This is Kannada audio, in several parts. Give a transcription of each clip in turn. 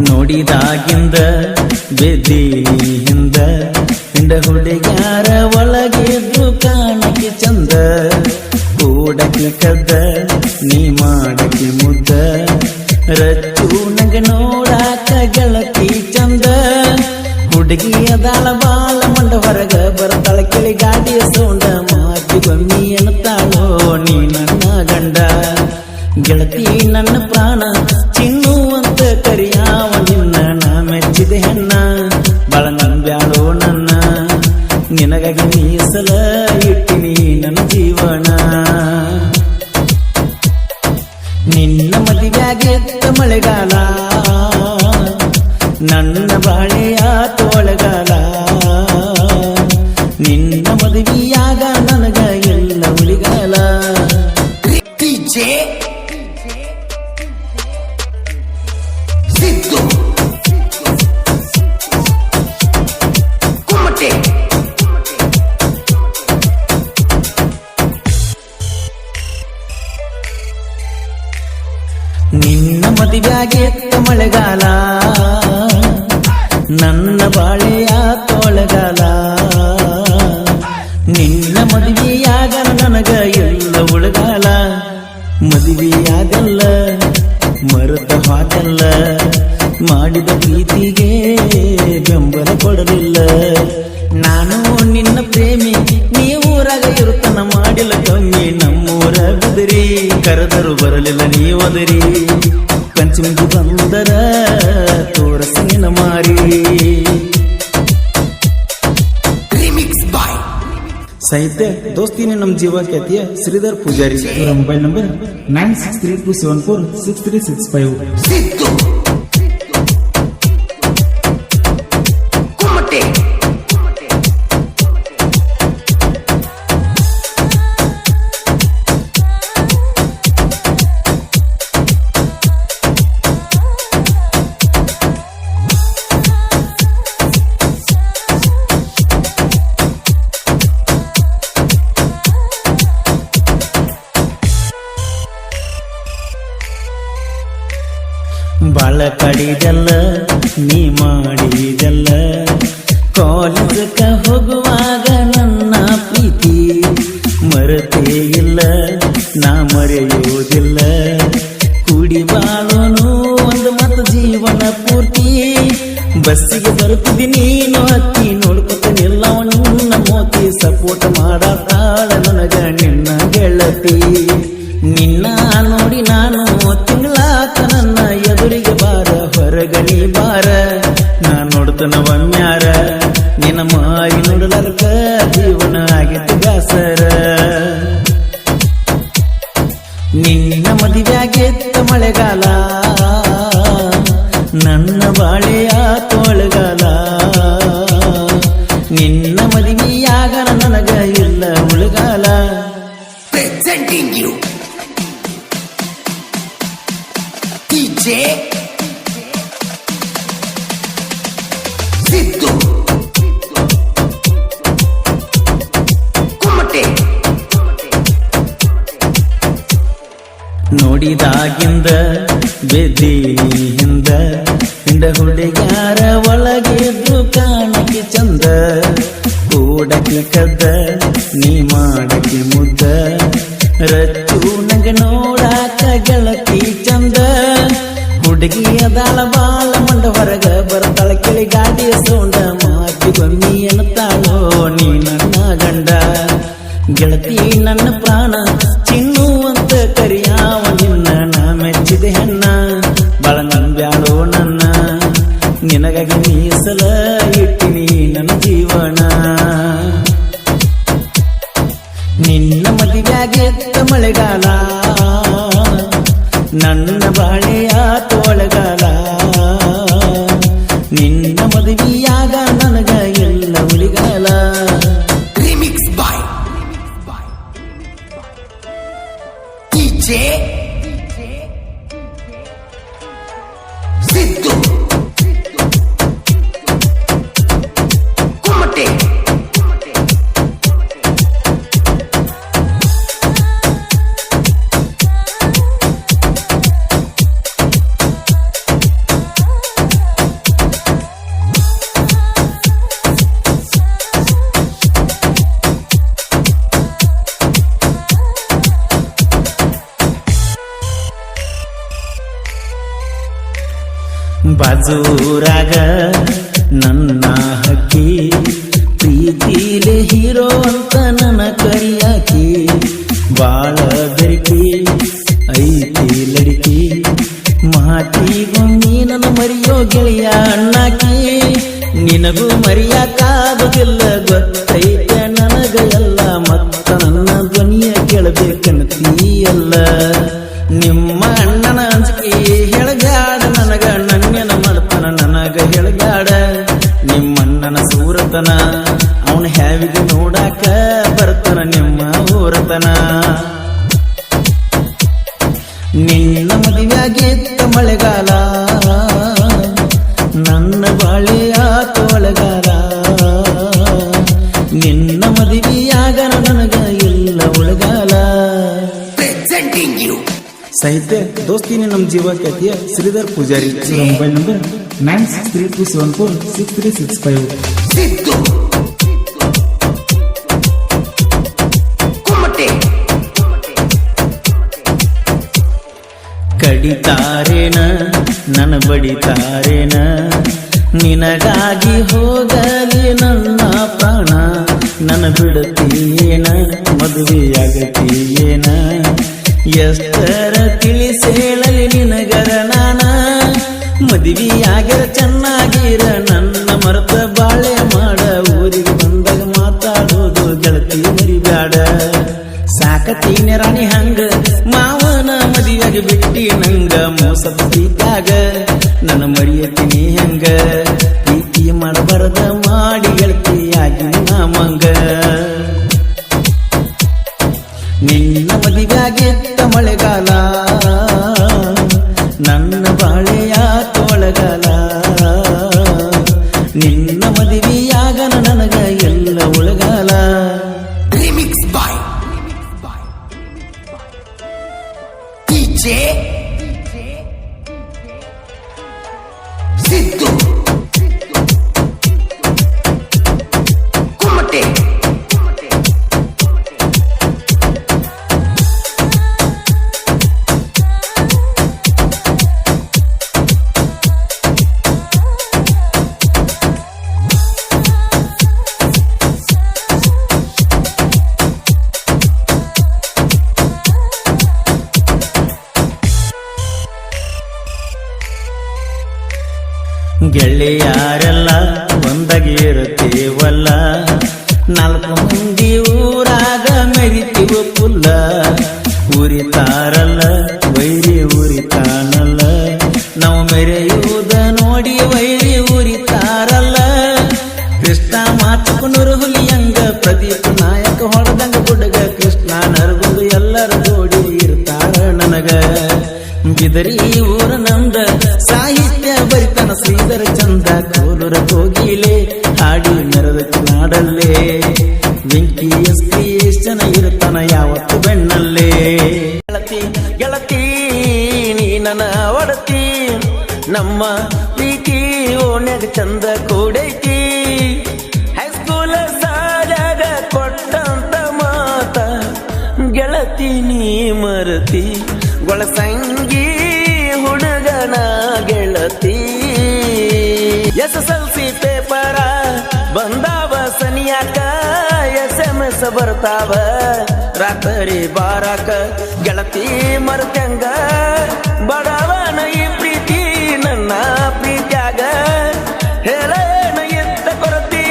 ನೋಡಿದಾಗಿಂದ ಬೆದ್ದಿ ಹಿಂದ ಹಿಂಡ ಹುಡುಗ್ಯಾರ ಒಳಗಿದ್ದು ಕಾಣಕ್ಕೆ ಚಂದ ಕೂಡಕ್ಕೆ ಕದ್ದ ನೀ ಮಾಡಕ್ಕೆ ಮುದ್ದ ರಚ್ಚು ನಂಗ ನೋಡಾಕ ಗೆಳತಿ ಚಂದ ಹುಡುಗಿ ಅದಾಳ ಬಾಳ ಮಂಡ ಹೊರಗ ಬರ್ತಾಳ ಕೆಳಿ ಗಾಡಿಯ ಸೌಂಡ ಮಾತಿ ಬಮ್ಮಿ ಎನ್ನುತ್ತಾಳೋ ನೀ ನನ್ನ ಗಂಡ ಗೆಳತಿ ನನ್ನ ಪ್ರಾಣ ಚಿನ್ನು ಅಂತ ಕರಿಯಾವ ನಿನ್ನ ನಾ ಮೆಚ್ಚಿದೆ ಹೆಣ್ಣ ಬಾಳ ನಂಬ್ಯಾಳೋ ನನ್ನ ನಿನಗಾಗಿ ಮೀಸಲ ಇಟ್ಟಿನಿ ನನ್ನ ಜೀವನ ನಿನ್ನ ಮದುವೆಯಾಗೆತ್ತ ಮಳೆಗಾಲ ನನ್ನ ಬಾಳೆಯ ತೋಳಗಾಲ ನಿನ್ನ ಮದುವೆಯಾಗ ನನಗ ಎಲ್ಲ ಉಳಿಗಾಲ ಸಿದ್ದು ಕುಮಟೆ ನಿನ್ನ ಮದುವೆಯಾಗೆತ್ತ ಮಳೆಗಾಲ ನನ್ನ ಬಾಳೆಯ ತೋಳಗಾಲ ನಿನ್ನ ಮದುವೆಯಾಗ ನನಗ ಎಲ್ಲ ಉಳಗಾಲ ಮದುವೆಯಾಗಲ್ಲ ಮರೆತ ಹಾಗಲ್ಲ ಮಾಡಿದ ಪ್ರೀತಿಗೆ ಬೆಂಬಲ ಕೊಡಲಿಲ್ಲ ನಾನು ನಿನ್ನ ಪ್ರೇಮಿ ನೀವೂರಾಗ ಇರುತ್ತನ ಮಾಡಿಲ್ಲ ಕಮ್ಮಿ ನಮ್ಮೂರ ಬಿದರಿ ಕರೆದರು ಬರಲಿಲ್ಲ ನೀವದರಿ ಪಂಚಮಿಗೆ ಬಂದರ ತೋರಸಿನ ಮಾರಿ ಸಾಹಿತ್ಯ ದೋಸ್ತಿನೇ ನಮ್ಮ ಜೀವ ಖ್ಯಾತಿಯ ಶ್ರೀಧರ್ ಪೂಜಾರಿ. ಇವರ ಮೊಬೈಲ್ ನಂಬರ್ 9632746365. ಸಿದ್ದು ಕುಮಟೆ ಬಾಳ ಕಡಿದಲ್ಲ ನೀ ಮಾಡಿದಲ್ಲ ಕಾಲೇಜಕ್ಕ ಹೋಗುವಾಗ ನನ್ನ ಪ್ರೀತಿ ಮರೆತೇ ಇಲ್ಲ ನಾ ಮರೆಯುವುದಿಲ್ಲ ಕೂಡಿ ಬಾಳೋನು ಒಂದು ಮತ ಜೀವನ ಪೂರ್ತಿ ಬಸ್ಸಿಗೆ ಬರುತ್ತಿದ್ದಿ ನೀನು ಹತ್ತಿ ನೋಡ್ಕೊತ ನಿಲ್ಲವನು ಮೋತಿ ಸಪೋರ್ಟ್ ಮಾಡತಾಳ ನನಗ ನಿನ್ನ ಗೆಳತಿ ನಿನ್ನ ನೋಡಿ ನಾನು ತಿಂಗಳಾತ ನನ್ನ ಎದುರಿಗೆ ಬಾರ ಹೊರಗಣಿ ಬಾರ ನಾ ನೋಡ್ತನ ಒಮ್ಮ್ಯಾರ ನಿನ್ನ ಮಾರಿ ನೋಡಲರ್ಕ ಜೀವನ ಆಗಿತ್ತು ಗಾಸರ ನಿನ್ನ ಮದುವೆಯಾಗೆತ್ತ ಮಳೆಗಾಲ ನನ್ನ ಬಾಳೆಯ ತೋಳಗಾಲ ನಿನ್ನ ಮದುವೆಯಾಗ ನನಗ ಇಲ್ಲ ಉಳಗಾಲ presenting you DJ Siddu ಕುಮಟೆ ನೋಡಿದಾಗಿಂದ Beddi ಹಿಂದ ಹಿಂಡ ಹುಡುಗ್ಯಾರ ಒಳಗಿದ್ದು ಕಾಣಕ್ಕೆ ಚಂದ ಕೂಡಕ್ಕೆ ಕದ್ದ ನೀ ಮಾಡಕ್ಕೆ ಮುದ್ದ ರಚ್ಚು ನಂಗ ನೋಡಾಕ ಗೆಳತಿ ಚಂದ ಹುಡುಗಿ ಅದಾಳ ಬಾಳ ಮಂಡ ಹೊರಗ ಬರ್ತಾಳ ಕೆಳಿ ಗಾಡಿಯ ಸೌಂಡ ಮಾತಿ ಬಮ್ಮಿ ಎನ್ನುತ್ತಾಳೋ ನೀ ನನ್ನ ಗಂಡ ಗೆಳತಿ ನನ್ನ ಪ್ರಾಣ ಚಿನ್ನು ಅಂತ ಕರಿಯಾವ ನಿನ್ನ ನಾ ಮೆಚ್ಚಿದೆ ಹೆಣ್ಣ ಬಾಳ ನಂಬ್ಯಾಳೋ ನನ್ನ ನಿನಗಾಗಿ ಮೀಸಲ ಇಟ್ಟಿನಿ ನನ್ನ ಜೀವನ ನಿನ್ನ ಮದುವೆಯಾಗೆತ್ತ ಮಳೆಗಾಲ ನನ್ನ ಬಾಳೆಯ ತೋಳಗಾಲ ನಿನ್ನ ಮದುವೆಯಾಗ ನನಗ ಎಲ್ಲ ಉಳಿಗಾಲ remix by DJ ಸಿದ್ದು ಬಾಜೂರಾಗ ನನ್ನ ಹಕ್ಕಿ ಪ್ರೀತಿಲೆ ಹೀರೋ ಅಂತ ನನ್ನ ಕರಿಯಾಕಿ ಬಾಳ ಬೆರಕಿ ಐತಿ ಲಡಿಕಿ ಮಾತಿಗೊಮ್ಮಿ ನನ್ನ ಮರಿಯೋ ಗೆಳೆಯ ಅಣ್ಣಾಕಿ ನಿನಗೂ ಮರಿಯಾಕಾಗುದಿಲ್ಲ ಗೊತ್ತೈತೆ ನನಗ ಎಲ್ಲ ಮತ್ತ ನನ್ನ ಧ್ವನಿಯ ಕೇಳಬೇಕಂತೀಯಲ್ಲ ನಿಮ್ಮ ಅಣ್ಣನ ಅಂಜಿಕೆ ಹೇಳಗಾಡ ನನಗ ನನ್ಯನ ಮಡ್ತನ ನನಗ ಹೇಳಗಾಡ ನಿಮ್ಮಣ್ಣನ ಸೂರತನ ಅವನ ಹ್ಯಾವಿಗೆ ನೋಡಾಕ ಬರ್ತಾನ ನಿಮ್ಮ ಊರತನ ನಿನ್ನ ಮದುವೆಯಾಗಿತ್ತ ಮಳೆಗಾಲ ನನ್ನ ಬಾಳೆಯ ತೋಳಗಾಲ ನಿನ್ನ ಮದುವೆಯಾಗ ನನಗ ಎಲ್ಲ ಉಳಗಾಲ presenting you ಸಾಹಿತ್ಯ ದೋಸ್ತಿನಿ ನಮ್ಮ ಜೀವ ಖ್ಯಾತಿಯ Shridhar Poojari mobile number 9632746365 Siddu Kumate ಕಡಿತಾರೇನ ನನ್ನ ಬಡಿತಾರೇನ ನಿನಗಾಗಿ ಹೋಗಲಿ ನನ್ನ ಪ್ರಾಣ ನನ್ನ ಬಿಡುತ್ತೀಯೇನ ಮದುವೆಯಾಗತೀಯೇನ ಎಷ್ಟರ ತಿಳಿಸೇಳಲಿ ನಿನಗರ ನಾನ ಮದುವೆಯಾಗಿರ ಚೆನ್ನಾಗಿರ ನನ್ನ ಮರೆತ ಬಾಳೆ ಮಾಡ ಊರಿಗೆ ಬಂದಾಗ ಮಾತಾಡೋದು ಗೆಳತಿ ಮರಿಬ್ಯಾಡ ಸಾಕತೀನ ರಾಣಿ ಹಂಗ ಮಾವನ ಮದುವೆಯಾಗಿ ಬಿಟ್ಟಿ ನಂಗ ಮೋಸದ ಪ್ರೀತ್ಯಾಗ ನನ್ನ ಮರಿಯತೀನಿ ಹಂಗ ಪ್ರೀತಿ ಮಾಡಬಾರದ ಮಾಡಿ ಗೆಳತಿಯಾಗಿ ನಮಂಗ ನಿನ್ನ ಮದುವೆಯಾಗಿತ್ತ ಮಳೆಗಾಲ ನನ್ನ ಬಾಳೆಯ ತೋಳಗಾಲ ನಿನ್ನ ಮದುವೆಯಾಗ ನನಗ ಎಲ್ಲ ಉಳಗಾಲ Remix by DJ Siddu Kumate ಗೆಳೆಯಾರೆಲ್ಲ ಒಂದಾಗಿರುತ್ತೇವಲ್ಲ ನಾಲ್ಕು ಮಂದಿ ಊರಾಗ ಮೆರಿತೀವ ಪುಲ್ಲ ಉರಿತಾರಲ್ಲ ವೈರಿ ಉರಿತಾನಲ್ಲ ನಾವು ಮೆರೆಯುವುದ ನೋಡಿ ವೈರಿ ಉರಿತಾರಲ್ಲ ಕೃಷ್ಣ ಮಾತುಕುನೂರು ಹುಲಿಯಂಗ ಪ್ರದೀಪ್ ನಾಯಕ ಹೊಡೆದಂಗ ಹುಡುಗ ಕೃಷ್ಣ ನರಗುಂದು ಎಲ್ಲರ ಜೋಡಿ ಇರ್ತಾರ ನನಗ ಬಿದರಿ ಊರ ನಂದ ಸಾಹಿತ್ಯ ಬರಿತನ ಶ್ರೀಧರ ಚಂದ ಕೋಲೂರ ಕೋಗಿಲೆ ಹಾಡಿ ಮೆರದ ನಾಡಲ್ಲೇ ಬೆಂಕಿಯ ಜನ ಇರುತ್ತಾನ ಯಾವತ್ತು ಬೆಣ್ಣಲ್ಲೇ ಗೆಳತಿ ಗೆಳತಿ ನೀ ನನ್ನ ಒಡತಿ ನಮ್ಮ ಪ್ರೀತಿ ಓಣ್ಯಾಗ ಚಂದ ಕೂಡೈತಿ ಹೈಸ್ಕೂಲ ಸಾಲಾಗ ಕೊಟ್ಟಂತ ಮಾತ ಗೆಳತಿ ನೀ ಮರತಿ ಗೊಳಸಂಗಿ ಹುಡುಗನ ಗೆಳತಿ SSLC ಪೇಪರ ಬಂದಾವ ಸನಿಯಾಕ SMS ಬರ್ತಾವ ರಾತ್ರಿ ಬಾರಾಕ ಗೆಳತಿ ಮರ್ತಂಗ ಬಡವನ ಈ ಪ್ರೀತಿ ನನ್ನ ಪ್ರೀತ್ಯಾಗ ಹೇಳೇನ ಎತ್ತ ಕೊರತಿ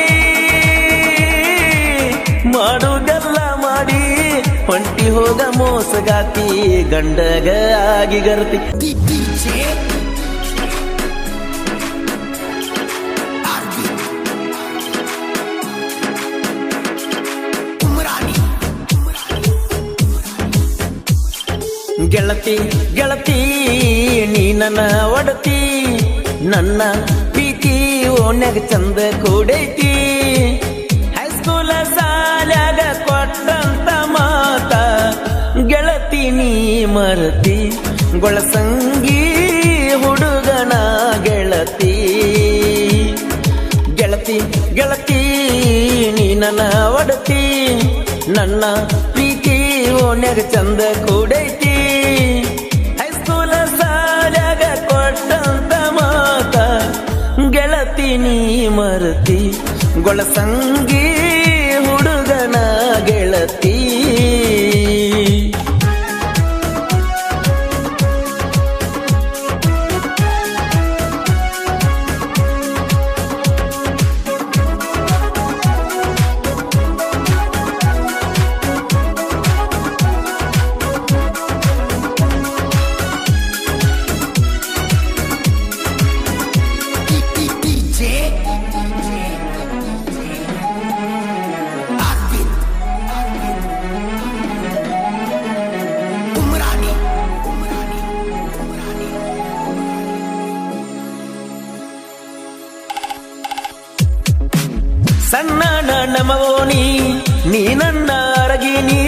ಮಾಡುದೆಲ್ಲ ಮಾಡಿ ಹೊಂಟಿ ಹೋಗ ಮೋಸಗಾತಿ ಗಂಡಗ ಆಗಿ ಗರ್ತಿ DJ Arvind Umrani ಗೆಳತಿ ಗೆಳತಿ ನೀ ನನ್ನ ಒಡತಿ ನನ್ನ ಪ್ರೀತಿ ಓಣ್ಯಾಗ ಚಂದ ಕೂಡೈತಿ ಹೈಸ್ಕೂಲ ಸಾಲ್ಯಾಗ ಕೊಟ್ಟಂತ ಮಾತ ಗೆಳತಿ ನೀ ಮರತಿ ಗೊಳಸಂಗಿ ಹುಡುಗನ ಗೆಳತಿ ಗೆಳತಿ ಗೆಳತಿ ನೀ ನನ್ನ ಒಡತಿ ನನ್ನ ಪ್ರೀತಿ ಓಣ್ಯಾಗ ಚಂದ ಕೂಡೈತಿ ಹೈಸ್ಕೂಲ ಸಾಲ್ಯಾಗ ಕೊಟ್ಟಂತ ಮಾತ ಮರತಿ ಗೊಳಸಂಗಿ ಹುಡುಗನ ಗೆಳತಿ. DJ Arvind Umrani ಸಣ್ಣ ನಮವೋನಿ ನೀ ನನ್ನ ಅರಗಿನಿ,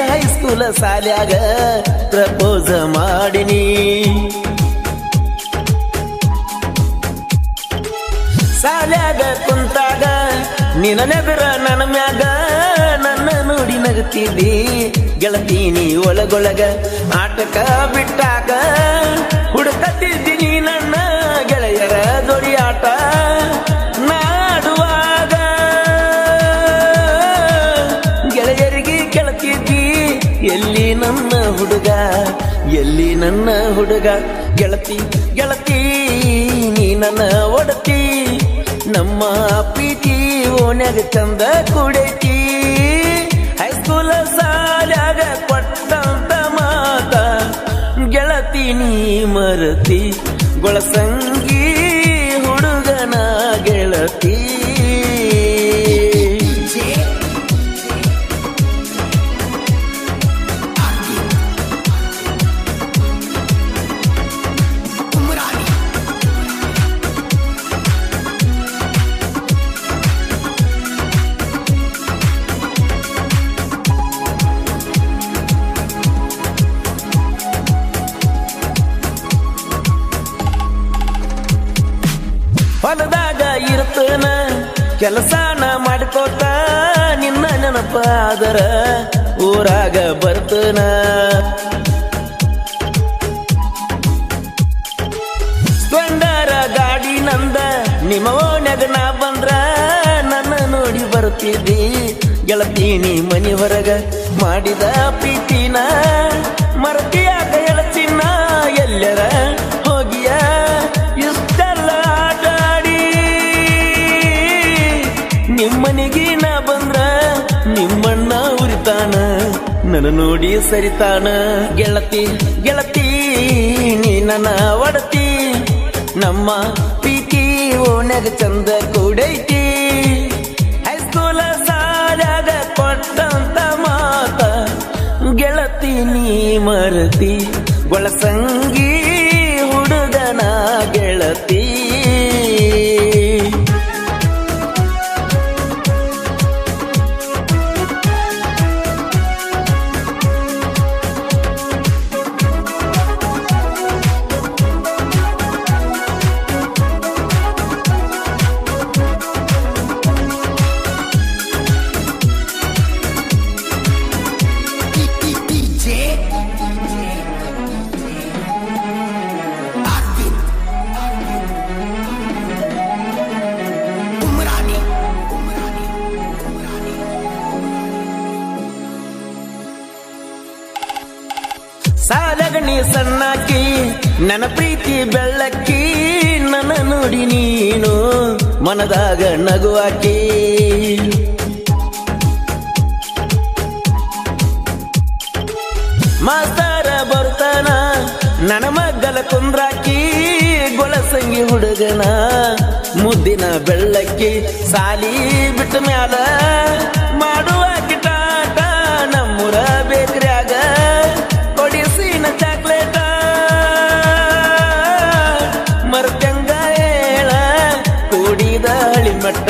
ಹೈಸ್ಕೂಲ ಸಾಲ್ಯಾಗ ಪ್ರಪೋಸ್ ಮಾಡಿನಿ. ಸಾಲ್ಯಾಗ ಕುಂತಾಗ ನಿನ್ನ ನೆದರ ನನ್ನ ಮ್ಯಾಗ ನನ್ನ ನೋಡಿ ನಗತಿದ್ದಿ ಗೆಳತೀನಿ ಒಳಗೊಳಗ. ಆಟಕ ಬಿಟ್ಟಾಗ ಹುಡುಕತ್ತಿದ್ದೀನಿ ನನ್ನ ಗೆಳೆಯರ ಜೋಡಿ ಆಟ ನಾಡುವಾಗ. ಗೆಳೆಯರಿಗೆ ಕೇಳ್ತಿದ್ದಿ ಎಲ್ಲಿ ನನ್ನ ಹುಡುಗ, ಎಲ್ಲಿ ನನ್ನ ಹುಡುಗ. ಗೆಳತಿ ಗೆಳತಿ ನೀ ನನ್ನ ಒಡತಿ, ನಮ್ಮ ಪ್ರೀತಿ ಓಣ್ಯಾಗ ಚಂದ ಕುಡೈತಿ. ಹೈಸ್ಕೂಲ ಸಾಲ್ಯಾಗ ಕೊಟ್ಟಂತ ಮಾತ ಗೆಳತಿ ನೀ ಮರತಿ ಗೊಳಸಂಗಿ ಹುಡುಗನ ಗೆಳತಿ. DJ Arvind Umrani ಹೊಲದಾಗ ಇರ್ತನ ಕೆಲಸನ ಮಾಡ್ಕೋತ ನಿನ್ನ ನೆನಪಾದರ ಊರಾಗ ಬರ್ತನ. ಸ್ಪ್ಲೆಂಡರ ಗಾಡಿ ನಂದ ನಿಮ್ಮ ಓಣ್ಯಾಗ ನಾ ಬಂದ್ರ ನನ್ನ ನೋಡಿ ಬರ್ತಿದ್ದಿ ಗೆಳತೀನಿ ಮನಿ ಹೊರಗ. ಮಾಡಿದ ಪ್ರೀತಿನ ಮರತಿಯಾಗ ಎಳಚಿನ ಎಲ್ಲರ ಹೋಗಿಯ ಇಷ್ಟೆಲ್ಲ ಆಟಾಡಿ. ನಿಮ್ಮನಿಗೆ ನಾ ಬಂದ್ರ ನಿಮ್ಮಣ್ಣ ಉರಿತಾನ ನನ್ನ ನೋಡಿ ಸರಿತಾನ. ಗೆಳತಿ ಗೆಳತಿ ನೀ ನನ್ನ ಒಡತಿ, ನಮ್ಮ ಪ್ರೀತಿ ಓಣ್ಯಾಗ ಚಂದ ಕೂಡೈತಿ. ಹೈಸ್ಕೂಲ ಸಾಲ್ಯಾಗ ಕೊಟ್ಟಂತ ಮಾತ ಗೆಳತಿ ನೀ ಮರತಿ ಗೊಳಸಂಗಿ ಹುಡುಗನ ಗೆಳತಿ. DJ Arvind Umrani ಸಾಲಗ ನೀ ಸಣ್ಣಾಕಿ ನನ್ನ ಪ್ರೀತಿ ಬೆಳ್ಳಕ್ಕಿ, ನನ್ನ ನೋಡಿ ನೀನು ಮನದಾಗ ನಗುವಾಕಿ. ಮಾಸ್ತರ ಬರ್ತಾನ ನನ್ನ ಮಗ್ಗಲ ಕುಂದ್ರಾಕಿ, ಗೊಳಸಂಗಿ ಹುಡುಗನ ಮುದ್ದಿನ ಬೆಳ್ಳಕ್ಕಿ. ಸಾಲಿ ಬಿಟ್ಟ ಮ್ಯಾಲ ಮಾಡುವ ಕಿಟಾಟ ನಮ್ಮೂರ ಬೇಕ್ರ್ಯಾಗ ಕೊಡಿಸಿನ ಚಾಕ್ಲೇಟ. ಮರ್ತಂಗ ಹೇಳ ಕೂಡಿದ ಹಳಿಮಟ್ಟ,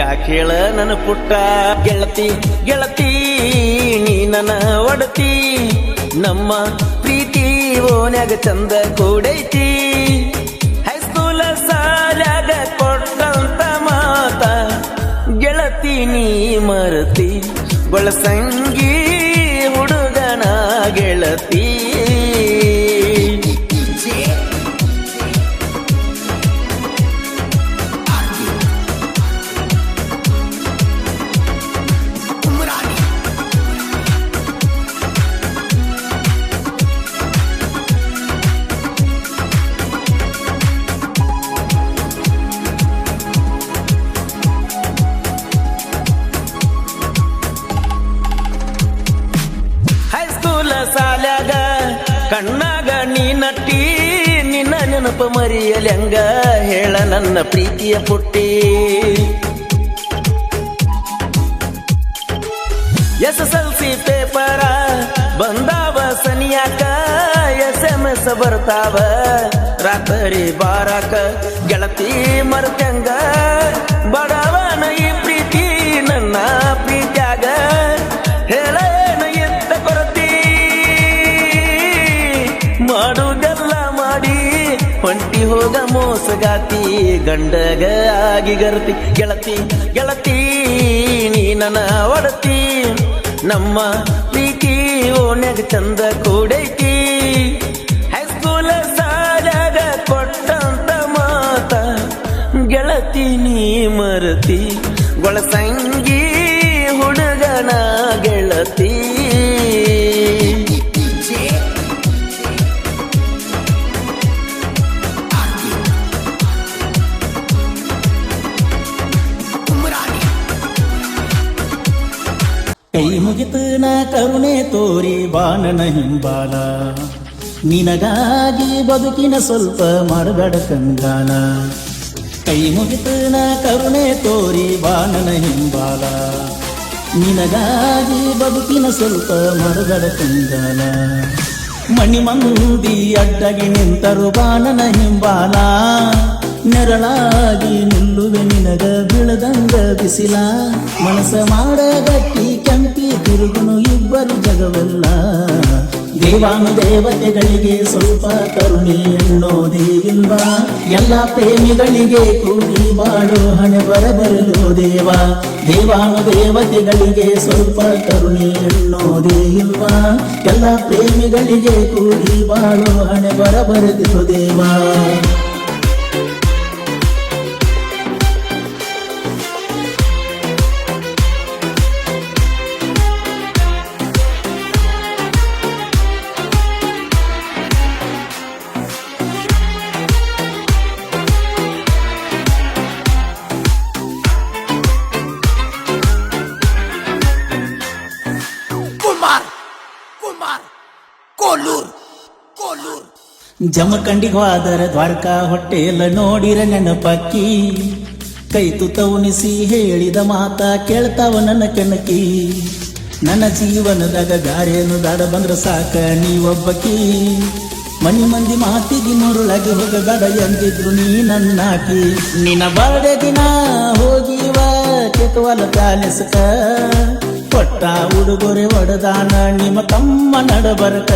ಯಾಕೆ ಹೇಳ ನನ್ನ ಪುಟ್ಟ. ಗೆಳತಿ ಗೆಳತಿ ನೀ ನನ್ನ ಒಡತಿ, ನಮ್ಮ ಪ್ರೀತಿ ಓನ್ಯಾಗ ಚಂದ ಕೂಡೈತಿ. ಹೈಸ್ಕೂಲ ಸಾಲ್ಯಾಗ ಕೊಟ್ಟಂತ ಮಾತ ಗೆಳತಿ ನೀ ಮರತಿ ಗೊಳಸಂಗಿ ಹುಡುಗನ ಗೆಳತಿ. DJ Arvind ಕಣ್ಣಾಗ ನೀ ನಟ್ಟಿ ನಿನ್ನ ನೆನಪ ಮರಿಯಲೆಂಗ ಹೇಳ ನನ್ನ ಪ್ರೀತಿಯ ಪುಟ್ಟಿ SSLC ಪೇಪರ ಬಂದಾವ ಸನಿಯಾಕ SMS ಬರ್ತಾವ ರಾತ್ರಿ ಬಾರಾಕ ಗೆಳತಿ ಮರ್ತಂಗ ಬಡವನ ಈ ಪ್ರೀತಿ ನನ್ನ ಪ್ರೀತ್ಯಾಗ ಹೇಳೇನ ಎತ್ತ ಕೊರತಿ ಮಾಡುದೆಲ್ಲ ಮಾಡಿ ಹೊಂಟಿ ಹೋಗ ಮೋಸಗಾತಿ ಗಂಡಗ ಆಗಿ ಗರ್ತಿ ಗೆಳತಿ ಗೆಳತಿ ನೀ ನನ್ನ ಒಡತಿ ನಮ್ಮ ಪ್ರೀತಿ ಓಣ್ಯಾಗ ಚಂದ ಕೂಡೈತಿ ಹೈಸ್ಕೂಲ ಸಾಲಾಗ ಕೊಟ್ಟಂತ ಮಾತ ಗೆಳತಿ ನೀ ಮರತಿ ಗೊಳಸಂಗಿ ಹುಡುಗನ ಗೆಳತಿ DJ Arvind Umrani ಕೈ ಮುಗಿತು ನಾ ಕರುಣೆ ತೋರಿ ಬಾಣನ ಹಿಂಬಾಲ ನಿನಗಾಗಿ ಬದುಕಿನ ಸ್ವಲ್ಪ ಮಾಡಬೇಡ ಕಂಗಾಲ ಕೈ ಮುಗಿತು ನಾ ಕರುಣೆ ತೋರಿ ಬಾಣನ ಹಿಂಬಾಲ ನಿನಗಾಗಿ ಬದುಕಿನ ಸ್ವಲ್ಪ ಮಾಡಬೇಡ ಕಂಗಾಲ ಮಣಿ ಮಂದಿ ಅಡ್ಡಗಿ ನಿಂತರು ಬಾಣನ ಹಿಂಬಾಲ ನೆರಳಾಗಿ ನಿಲ್ಲುವೆ ನಿನಗ ಬೀಳದಂಗ ಬಿಸಿಲ ಮನಸ ಮಾಡ ಗಟ್ಟಿ ಕೆಂಪಿ ತಿರುಗುನು ಇಬ್ಬರು ಜಗವೆಲ್ಲ ದೇವಾನು ದೇವತೆಗಳಿಗೆ ಸ್ವಲ್ಪ ಕರುಣೆ ಎನ್ನೋದೇ ಇಲ್ವಾ ಎಲ್ಲ ಪ್ರೇಮಿಗಳಿಗೆ ಕೂಡಿ ಬಾಳು ಹಣೆ ಬರಬರಲು ದೇವ ದೇವಾನು ದೇವತೆಗಳಿಗೆ ಸ್ವಲ್ಪ ಕರುಣೆ ಎನ್ನೋದೇ ಇಲ್ವಾ ಎಲ್ಲ ಪ್ರೇಮಿಗಳಿಗೆ ಕೂಡಿ ಬಾಳು ಹಣೆ ಬರಬರದಿರು ದೇವ Kumar Kolur ಜಮಖಂಡಿಗೆ ಹೋದರ ದ್ವಾರಕಾ ಹೊಟ್ಟೆಲ್ಲ ನೋಡಿರ ನೆನಪಕ್ಕಿ ಕೈ ತುತವನಿಸಿ ಹೇಳಿದ ಮಾತ ಕೇಳ್ತಾವ ನನ್ನ ಕೆಣಕಿ ನನ್ನ ಜೀವನದಾಗ ಗಾರೇನು ದಾಡ ಬಂದ್ರ ಸಾಕ ನೀವೊಬ್ಬಕಿ ಮನಿ ಮಂದಿ ಮಾತಿಗೆ ಮರುಳಾಗಿ ಹೋಗಬೇಡ ಎಂದಿದ್ರು ನೀ ನನ್ನಾಕಿ ನಿನ್ನ ಬರ್ಡೆ ದಿನ ಹೋಗಿವ ಕೆತ್ತವಲ ಪ್ಯಾಲೆಸ್ಕ ಕೊಟ್ಟ ಉಡುಗೊರೆ ಒಡದಾನ ನಿಮ್ಮ ತಮ್ಮ ನಡಬರಕ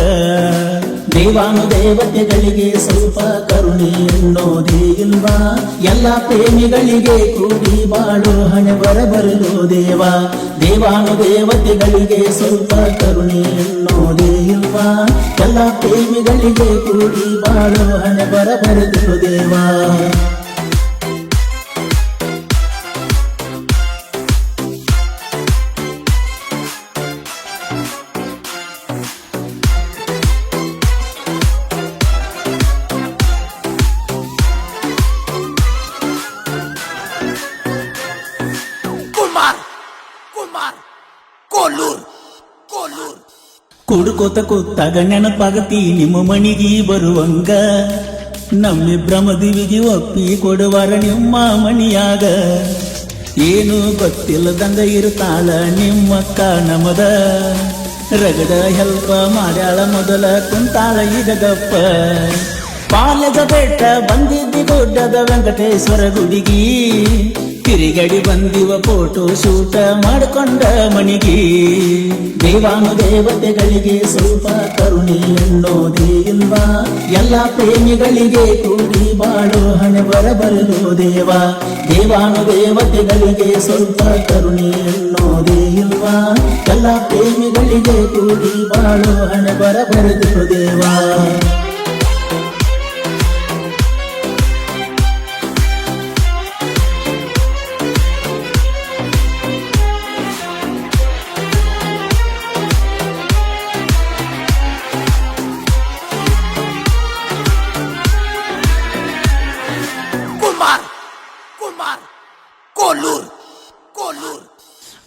ದೇವಾನು ದೇವತೆಗಳಿಗೆ ಸ್ವಲ್ಪ ಕರುಣೆ ಎನ್ನೋದೇ ಇಲ್ವಾ ಎಲ್ಲ ಪ್ರೇಮಿಗಳಿಗೆ ಕೂಡಿ ಬಾಳು ಹಣೆ ಬರಬರಲು ದೇವ ದೇವಾನು ದೇವತೆಗಳಿಗೆ ಸ್ವಲ್ಪ ಕರುಣೆ ಎನ್ನೋದೇ ಇಲ್ವಾ ಎಲ್ಲ ಪ್ರೇಮಿಗಳಿಗೆ ಕೂಡಿ ಬಾಳು ಹಣೆ ಬರಬರಲು ದೇವ Kumar Kolur ಕುಡ್ಕೋತ ಕೂತಾಗ ನೆನಪಾಗತಿ ನಿಮ್ಮ ಮಣಿಗೆ ಬರುವಂಗ ನಮ್ಮಿಬ್ರ ಮದುವಿಗೆ ಒಪ್ಪಿ ಕೊಡುವರ ನಿಮ್ಮ ಮಣಿಯಾಗ ಏನು ಗೊತ್ತಿಲ್ಲದಂಗ ಇರುತ್ತಾಳ ನಿಮ್ಮಕ್ಕ ನಮದ ರಗಡ ಹೆಲ್ಪ ಮಾಡ್ಯಾಳ ಮೊದಲ ಕುಂತಾಳ ಈಗ ಗಪ್ಪ ಪಾಲದ ಬೆಟ್ಟ ಬಂದಿದ್ದಿ ಗುಡ್ಡದ ವೆಂಕಟೇಶ್ವರ ಗುಡಿಗಿ ತಿರುಗಡಿ ಬಂದಿವ ಫೋಟೋ ಶೂಟ ಮಾಡಿಕೊಂಡ ಮಣಿಗಿ ದೇವಾನು ದೇವತೆಗಳಿಗೆ ಸ್ವಲ್ಪ ಕರುಣೆ ಎನ್ನೋದೇ ಇಲ್ವಾ ಎಲ್ಲ ಪ್ರೇಮಿಗಳಿಗೆ ಕೂಡಿ ಬಾಳು ಹಣೆ ಬರಬರಲು ದೇವ ದೇವಾನು ದೇವತೆಗಳಿಗೆ ಸ್ವಲ್ಪ ಕರುಣೆ ಎನ್ನೋದೇ ಇಲ್ವಾ ಎಲ್ಲ ಪ್ರೇಮಿಗಳಿಗೆ ಕೂಡಿ ಬಾಳು ಹಣೆ ಬರಬರಲು ದೇವ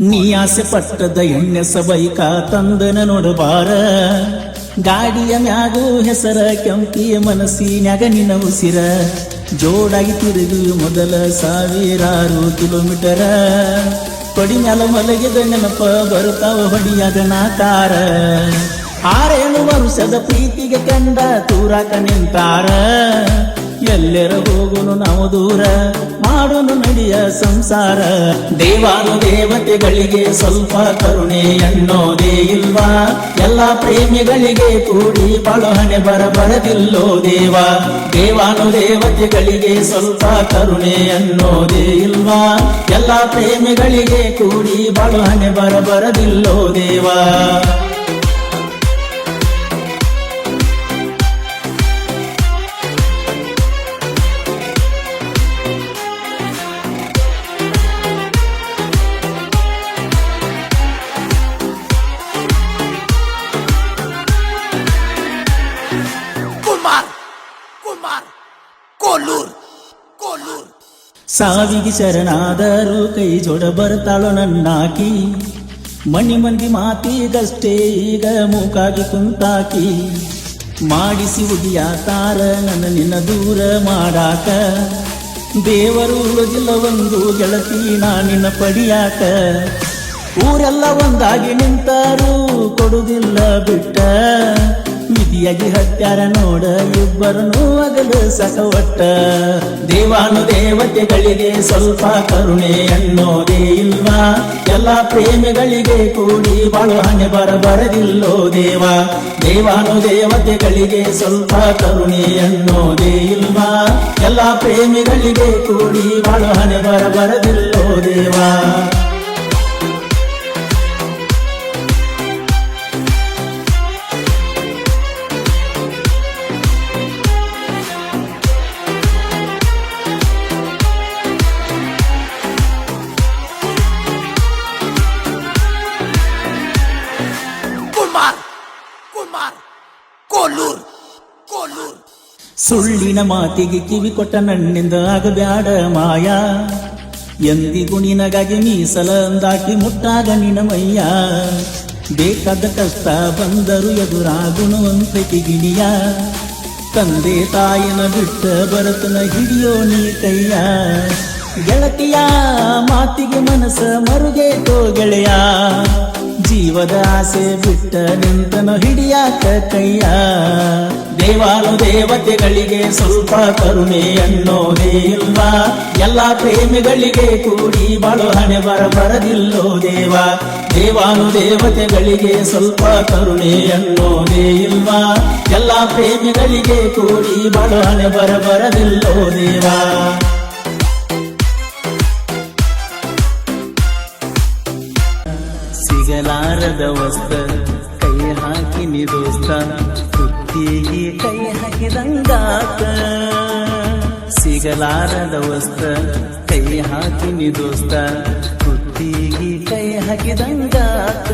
ನೀ ಆಸೆ ಪಟ್ಟದ ಎಣ್ಣೆ ಸಬೈಕ ತಂದನ ನೋಡಬಾರ ಗಾಡಿಯ ಮ್ಯಾಗೂ ಹೆಸರ ಕೆಂಪಿ ಮನಸ್ಸಿನ್ಯಾಗ ನಿನ್ನ ಉಸಿರ ಜೋಡಾಗಿ ತಿರುಗಿ ಮೊದಲ 1000 ಕಿಲೋಮೀಟರ ಪಡಿ ಮ್ಯಾಲ ಮಲಗಿದ ನೆನಪ ಬರ್ತಾವ ಹೊಡಿಯಾಗ ನಾಕಾರ 6-7 ವರ್ಷದ ಪ್ರೀತಿಗೆ ಕಂಡ ತೂರಾಕ ನಿಂತಾರ ಎಲ್ಲರ ಹೋಗುನು ನಾವು ದೂರ ಮಾಡೋನು ನಡಿಯ ಸಂಸಾರ ದೇವಾನು ದೇವತೆಗಳಿಗೆ ಸ್ವಲ್ಪ ಕರುಣೆ ಅನ್ನೋದೇ ಇಲ್ವಾ ಎಲ್ಲ ಪ್ರೇಮಿಗಳಿಗೆ ಕೂಡಿ ಬಾಳು ಹಣೆ ಬರದಿಲ್ಲೋ ದೇವ ದೇವಾನು ದೇವತೆಗಳಿಗೆ ಸ್ವಲ್ಪ ಕರುಣೆ ಅನ್ನೋದೇ ಇಲ್ವಾ ಎಲ್ಲ ಪ್ರೇಮಿಗಳಿಗೆ ಕೂಡಿ ಬಾಳು ಹಣೆ ಬರದಿಲ್ಲೋ ದೇವ ಕುಮಾರ್ ಕೋಲೂರ್ ಸಾವಿಗೆ ಶರಣಾದರೂ ಕೈ ಜೋಡ ಬರ್ತಾಳೋ ನನ್ನಾಕಿ ಮಣ್ಣಿ ಮಂದಿ ಮಾತಿಗಷ್ಟೇ ಈಗ ಮೂಕಾಗಿ ಕುಂತಾಕಿ ಮಾಡಿಸಿ ಉಡಿಯಾತಾರ ನನ್ನ ನಿನ್ನ ದೂರ ಮಾಡಾಕ ದೇವರು ಉಳಿದಿಲ್ಲ ಒಂದು ಗೆಳತಿ ನಿನ್ನ ಪಡಿಯಾಕ ಊರೆಲ್ಲ ಒಂದಾಗಿ ನಿಂತಾರು ಕೊಡುದಿಲ್ಲ ಬಿಟ್ಟ ಮಿತಿಯಾಗಿ ಹತ್ಯಾರ ನೋಡ ಇಬ್ಬರನ್ನು ಅಗಲು ಸಕವಟ್ಟ ದೇವಾನು ದೇವತೆಗಳಿಗೆ ಸ್ವಲ್ಪ ಕರುಣೆ ಅನ್ನೋದೇ ಇಲ್ವಾ ಎಲ್ಲ ಪ್ರೇಮಿಗಳಿಗೆ ಕೂಡಿ ಬಾಳು ಹಣೆ ಬರದಿಲ್ಲೋ ದೇವ ದೇವಾನು ದೇವತೆಗಳಿಗೆ ಸ್ವಲ್ಪ ಕರುಣೆ ಅನ್ನೋದೇ ಇಲ್ವಾ ಎಲ್ಲ ಪ್ರೇಮಿಗಳಿಗೆ ಕೂಡಿ ಬಾಳು ಹಣೆ ಬರದಿಲ್ಲೋ ದೇವ ಕೋಲೂರ್ ಸುಳ್ಳಿನ ಮಾತಿಗೆ ಕಿವಿ ಕೊಟ್ಟ ನನ್ನಿಂದ ಆಗಬ್ಯಾಡ ಮಾಯ ಎಂದಿಗೂ ನಿನಗಾಗಿ ಮೀಸಲ ಅಂದಾಕಿ ಮುಟ್ಟಾಗ ನಿನ ಮಯ್ಯ ಬೇಕಾದ ಕಷ್ಟ ಬಂದರು ಎದುರಾಗುನು ಅಂತ್ರಿಕೆ ಗಿಣಿಯ ತಂದೆ ತಾಯಿನ ಬಿಟ್ಟ ಬರತನ ಹಿಡಿಯೋ ನೀ ಕೈಯ ಗೆಳತಿಯ ಮಾತಿಗೆ ಮನಸ್ಸ ಮರುಗೇತೋ ಗೆಳೆಯ ಜೀವದ ಆಸೆ ಬಿಟ್ಟ ನಿಂತನು ಹಿಡಿಯಾಕ ಕೈಯ ದೇವಾನು ದೇವತೆಗಳಿಗೆ ಸ್ವಲ್ಪ ಕರುಣೆ ಅನ್ನೋದೇ ಇಲ್ವಾ ಎಲ್ಲ ಪ್ರೇಮಿಗಳಿಗೆ ಕೂಡಿ ಬಾಳು ಹಣೆ ಬರದಿಲ್ಲೋ ದೇವ ದೇವಾನು ದೇವತೆಗಳಿಗೆ ಸ್ವಲ್ಪ ಕರುಣೆ ಅನ್ನೋದೇ ಇಲ್ವಾ ಎಲ್ಲ ಪ್ರೇಮಿಗಳಿಗೆ ಕೂಡಿ ಬಾಳು ಹಣೆ ಬರದಿಲ್ಲೋ ದೇವ ಸಿಗಲಾರದ ವಸ್ತ ಕೈ ಹಾಕಿನಿ ದೋಸ್ತ ಕುತ್ತಿಗೆ ಕೈ ಹಾಕಿದಂಗಾತ ಸಿಗಲಾರದ ವಸ್ತ ಕೈ ಹಾಕಿನಿ ದೋಸ್ತ ಕುತ್ತಿಗೆ ಕೈ ಹಾಕಿದಂಗಾತ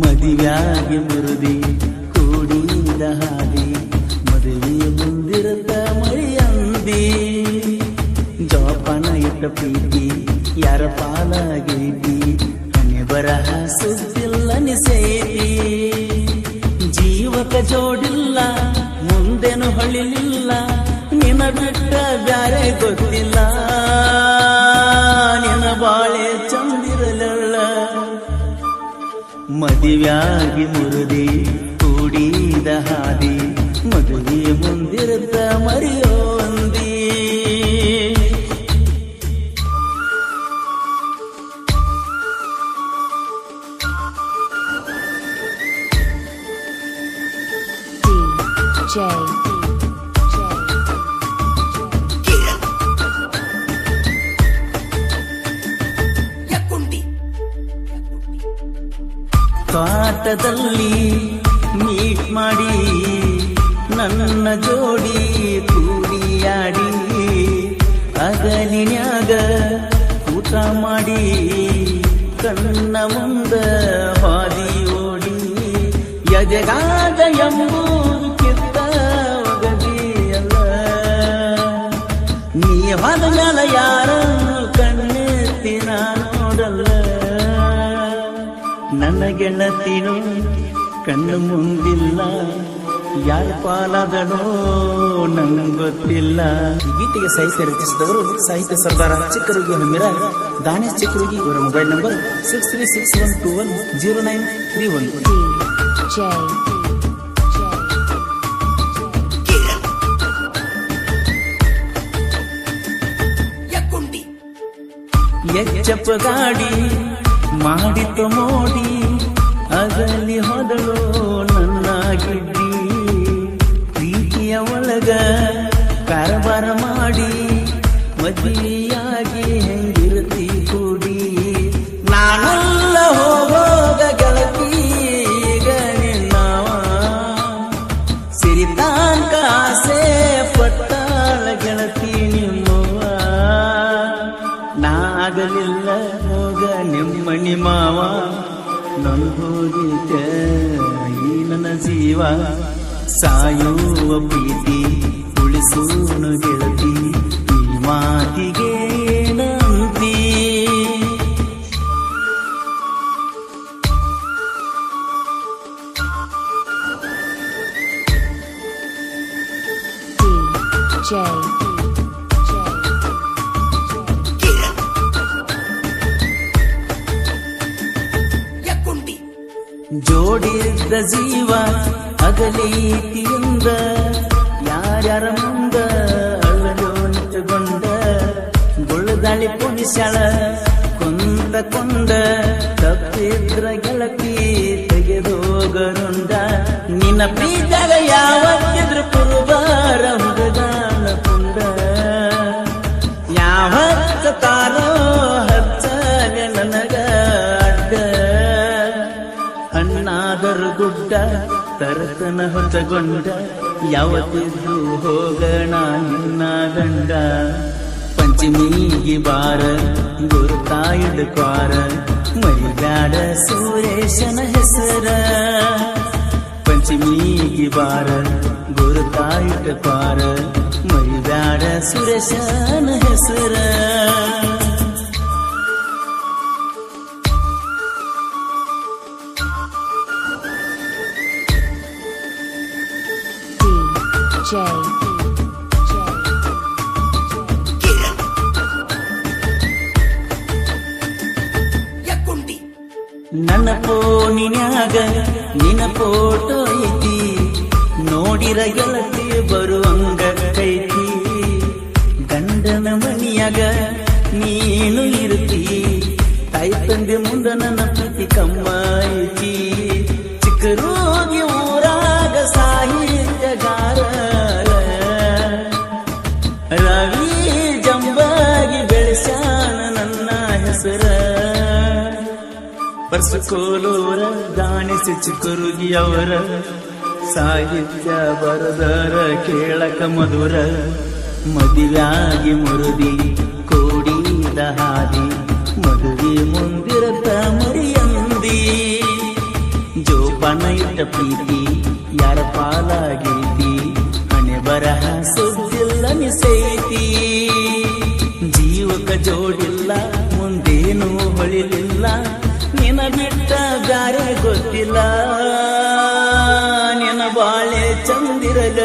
ಮದುವೆಯಾಗಿ ಮುರುದಿ ಕೂಡಿದ ಹಾದಿ ಮದುವೆ ಮುಂದಿರುತ್ತ ಮಳೆಯಂದಿ ಜೋಪಾನ ಇಟ್ಟ ಪ್ರೀತಿ ಯಾರ ಪಾಲಾಗೈತಿ ಬರಹ ಸುದ್ದಿಲ್ಲ ನಿಸೇತಿ ಜೀವಕ ಜೋಡಿಲ್ಲ ಮುಂದೆನು ಹೊಳಿಲಿಲ್ಲ ನಿನ ಬಿಟ್ಟ ಬ್ಯಾರೆ ಗೊತ್ತಿಲ್ಲ ನಿನ ಬಾಳೆ ಚಂದಿರಲಲ್ಲ ಮದುವೆಯಾಗಿ ಮುರುದಿ ಕೂಡಿದ ಹಾದಿ ಮದುವೆ ಮುಂದಿರುತ್ತ ಮರೆಯೋ ಅಂದಿ ಕಾಟದಲ್ಲಿ ಮೀಟ್ ಮಾಡಿ ನನ್ನ ಜೋಡಿ ಕೂಡಿಯಾಡಿ ಅಗಲಿನ್ಯಾಗ ಊಟ ಮಾಡಿ ಕಣ್ಣ ಮುಂದ ಹಾದಿ ಓಡಿ ಎದೆಗಾದ ಎಂಬೂರು ಕಿತ್ತ ಒಗದಿಯಲ್ಲ ನೀ ಹೋದ ಮೇಲೆ ಯಾರನ್ನು ಕಣ್ಣೆತ್ತಿ ನಾ ನೋಡಲ್ಲ ನನ್ನ ಗೆಳತಿನು ಕಣ್ಣು ಮುಂದಿಲ್ಲ ಯಾರ ಪಾಲಾದನೋ ನಂಗೆ ಗೊತ್ತಿಲ್ಲ. ಈ ಗೀತೆಗೆ ಸಾಹಿತ್ಯ ರಚಿಸಿದವರು ಸಾಹಿತ್ಯ ಸರ್ದಾರ ಚಿಕ್ಕರುಗಿ ಹಮ್ಮಿರ ದಾನೇಶ್ ಚಿಕ್ಕರುಗಿ. ಇವರ ಮೊಬೈಲ್ ನಂಬರ್ 6361210931. ಯಕ್ಕುಂಡಿ ಎಚ್ಚಪ್ಪ ಗಾಡಿ ಮಾಡಿತು ಮೋಡಿ ಅಗಲಿ ಹೋದಳು ನನ್ನ ಗಿಡ್ಡಿ. ಪ್ರೀತಿಯ ಒಳಗ ಕಾರಬಾರ ಮಾಡಿ ಮದುವೆಯಾಗಿ ಹೆಂಗಿರ್ತಿ ಕೂಡಿ. ನಾನೆಲ್ಲ ಹೋಗೋಗ ಗೆಳತಿ ಈಗ ನಿನ್ನವ ಸಿರಿತಾಂಕ ಆಸೆ ಪಟ್ಟಾಳ ಗೆಳತಿ ನಿಮ್ಮವ್ವ. ನಾಗಲಿಲ್ಲ ಹೋಗ ನಿಮ್ಮಣಿ ಮಾವ ನಂಬೋದಿತ ಈ ನನ್ನ ಜೀವ. ಸಾಯುವ ಪ್ರೀತಿ ಉಳಿಸೂನು ಗೆಳತಿ ಈ ಮಾತಿಗೆ ನಂಬಿ. ಯಕ್ಕುಂಡಿ ಜೋಡಿದ್ದ ಜೀವ ಅಗಲೀತಿಯಿಂದ ಯಾರ್ಯಾರ ಮುಂದ ಅಲ್ಲೋ ನಿಂತುಕೊಂಡ. ಗುಳದಾಳಿ ಪುಣಿಸ್ಯಾಳ ಕೊಂದ ಕೊಂದ ತಪ್ಪಿದ್ರ ಗೆಳತಿ ತೆಗೆದೋಗರುಂಡ. ನಿನ್ನ ಪ್ರೀತಾಗ ಯಾವತ್ತಿದ್ರು ಕುರುಬಾರ ಹುಡುಗಾನ ಕುಂಡ. ಯಾವತ್ತ ತಾರೋ ಹಚ್ಚಲ ನನಗ ಅಡ್ಡ. ಹಣ್ಣಾದರು ಗುಡ್ಡ ತರತನ ಹೊತ್ತಗೊಂಡ ಯಾವತ್ತಿದ್ದು ಹೋಗಣ ನಿನ್ನ ಗಂಡ. ಪಂಚಮಿಗೆ ಬಾರ ಗುರುತಾಯಿಡ್ ಕ್ವಾರ ಮರಿಬ್ಯಾಡ ಸುರೇಶನ ಹೆಸರ. ಪಂಚಮಿಗೆ ಬಾರ ಗುರುತಾಯಿಡ್ ಕ್ವಾರ ಮರಿಬ್ಯಾಡ ಸುರೇಶನ ಹೆಸರ. ಯಕ್ಕುಂಡಿ ನನ್ನ ಫೋನಿನ್ಯಾಗ ನಿನ್ನ ಫೋಟೋ ಐತಿ ನೋಡಿರ ಗೆಳತಿ ಬರುವಂಗ ಕೈತಿ. ಗಂಡನ ಮನಿಯಾಗ ನೀನು ಇರುತ್ತಿ ತಾಯಿ ತಂದೆ ಮುಂದ ನನ್ನ ಪ್ರೀತಿ ಕಮ್ಮ ಐತಿ. ಚಿಕ್ಕರೋಗಿ ಊರಾಗ ಸಾಹಿತ್ಯಗಾರ ರವಿ ಜಂಬಾಗಿ ಬೆಳೆಸ್ಯಾನ ನನ್ನ ಹೆಸರ. ಬರ್ಸಕೋಲೂರ ದಾನಿಸ ಚಿಕ್ಕರುಗಿ ಅವರ ಸಾಹಿತ್ಯ ಬರದರ ಕೇಳಕ ಮಧುರ. ಮದುವೆಯಾಗಿ ಮುರುದಿ ಕೋಡಿದ ಹಾದಿ ಮದುವೆ ಮುಂದಿರತ ಮರಿಯಂದಿ. ಜೋಪಾನ ಇಟ್ಟ ಪ್ರೀತಿ ಯಾರ ಪಾಲಾಗೈತಿ ಹಣೆ ಬರಹ ಸುದ್ದಿಲ್ಲ ನಿಸೈತಿ. ಜೀವಕ ಜೋಡಿಲ್ಲ ಮುಂದೇನು ಹೊಳಿಲಿಲ್ಲ ನಿನ ಬಿಟ್ಟ ಬ್ಯಾರೆ ಗೊತ್ತಿಲ್ಲ. ನಿನ ಬಾಳೆ ಚಂದಿರಗ